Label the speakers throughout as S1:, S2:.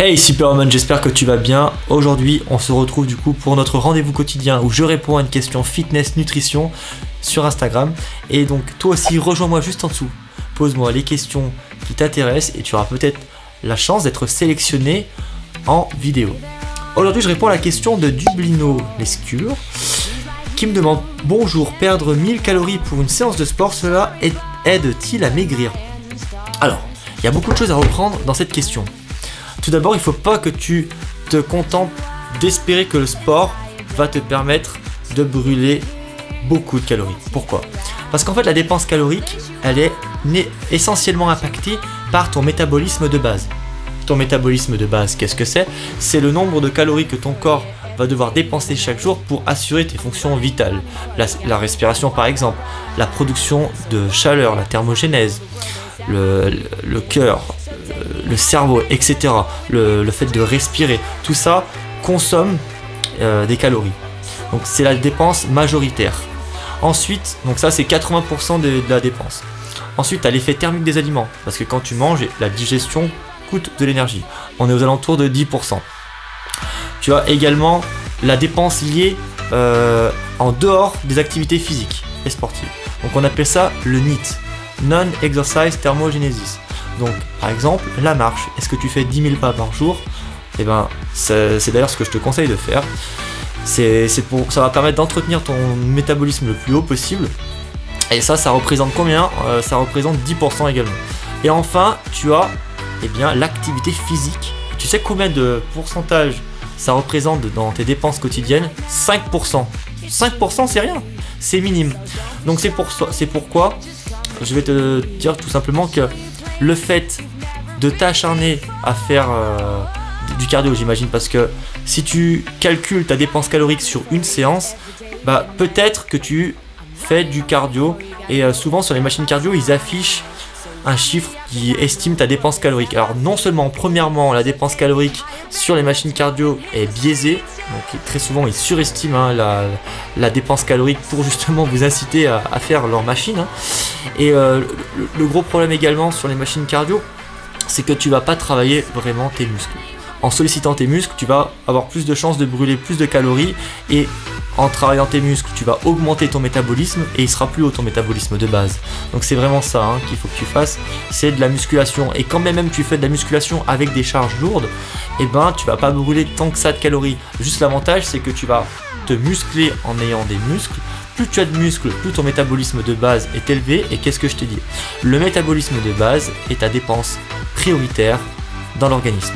S1: Hey Superman, j'espère que tu vas bien. Aujourd'hui, on se retrouve du coup pour notre rendez-vous quotidien où je réponds à une question fitness, nutrition sur Instagram. Et donc toi aussi, rejoins-moi juste en dessous. Pose-moi les questions qui t'intéressent et tu auras peut-être la chance d'être sélectionné en vidéo. Aujourd'hui, je réponds à la question de Dublino Lescure qui me demande: bonjour, perdre 1000 calories pour une séance de sport, cela aide-t-il à maigrir? Alors, il y a beaucoup de choses à reprendre dans cette question. Tout d'abord, il ne faut pas que tu te contentes d'espérer que le sport va te permettre de brûler beaucoup de calories. Pourquoi? Parce qu'en fait, la dépense calorique, elle est essentiellement impactée par ton métabolisme de base. Ton métabolisme de base, qu'est-ce que c'est? C'est le nombre de calories que ton corps va devoir dépenser chaque jour pour assurer tes fonctions vitales. La respiration par exemple, la production de chaleur, la thermogénèse, le cœur, le cerveau, etc. Le fait de respirer, tout ça consomme des calories. Donc c'est la dépense majoritaire. Ensuite, donc ça c'est 80% de la dépense. Ensuite, tu as l'effet thermique des aliments, parce que quand tu manges, la digestion coûte de l'énergie. On est aux alentours de 10%. Tu as également la dépense liée en dehors des activités physiques et sportives. Donc on appelle ça le NEAT, Non-Exercise Thermogenesis. Donc par exemple, la marche. Est-ce que tu fais 10 000 pas par jour? Eh ben, c'est d'ailleurs ce que je te conseille de faire. Ça va permettre d'entretenir ton métabolisme le plus haut possible. Et ça représente combien? Ça représente 10% également. Et enfin, tu as l'activité physique. Tu sais combien de pourcentage ça représente dans tes dépenses quotidiennes? 5%. 5% c'est rien, c'est minime. Donc c'est pourquoi je vais te dire tout simplement que le fait de t'acharner à faire du cardio, j'imagine, parce que si tu calcules ta dépense calorique sur une séance, bah peut-être que tu fais du cardio, et souvent sur les machines cardio ils affichent un chiffre qui estime ta dépense calorique. Alors non seulement, premièrement, la dépense calorique sur les machines cardio est biaisée, donc très souvent ils surestiment la dépense calorique pour justement vous inciter à faire leur machine. Et le gros problème également sur les machines cardio, c'est que tu vas pas travailler vraiment tes muscles. En sollicitant tes muscles, tu vas avoir plus de chances de brûler plus de calories, et en travaillant tes muscles, tu vas augmenter ton métabolisme et il sera plus haut ton métabolisme de base. Donc c'est vraiment ça qu'il faut que tu fasses, c'est de la musculation. Et quand même tu fais de la musculation avec des charges lourdes, et ben tu vas pas brûler tant que ça de calories. Juste l'avantage, c'est que tu vas te muscler en ayant des muscles. Plus tu as de muscles, plus ton métabolisme de base est élevé. Et qu'est-ce que je te dis? Le métabolisme de base est ta dépense prioritaire dans l'organisme.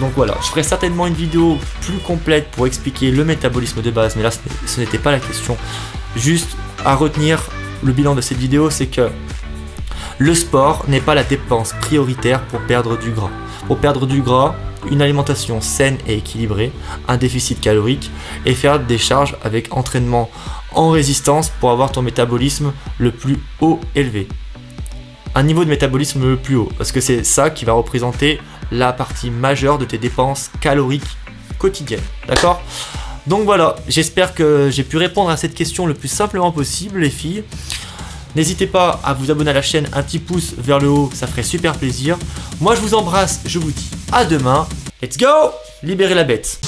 S1: Donc voilà, je ferai certainement une vidéo plus complète pour expliquer le métabolisme de base, mais là ce n'était pas la question. Juste à retenir, le bilan de cette vidéo, c'est que le sport n'est pas la dépense prioritaire pour perdre du gras. Pour perdre du gras, une alimentation saine et équilibrée, un déficit calorique, et faire des charges avec entraînement en résistance pour avoir ton métabolisme le plus haut élevé. Un niveau de métabolisme le plus haut, parce que c'est ça qui va représenter la partie majeure de tes dépenses caloriques quotidiennes, d'accord? Donc voilà, j'espère que j'ai pu répondre à cette question le plus simplement possible, les filles. N'hésitez pas à vous abonner à la chaîne, un petit pouce vers le haut, ça ferait super plaisir. Moi je vous embrasse, je vous dis à demain. Let's go! Libérez la bête!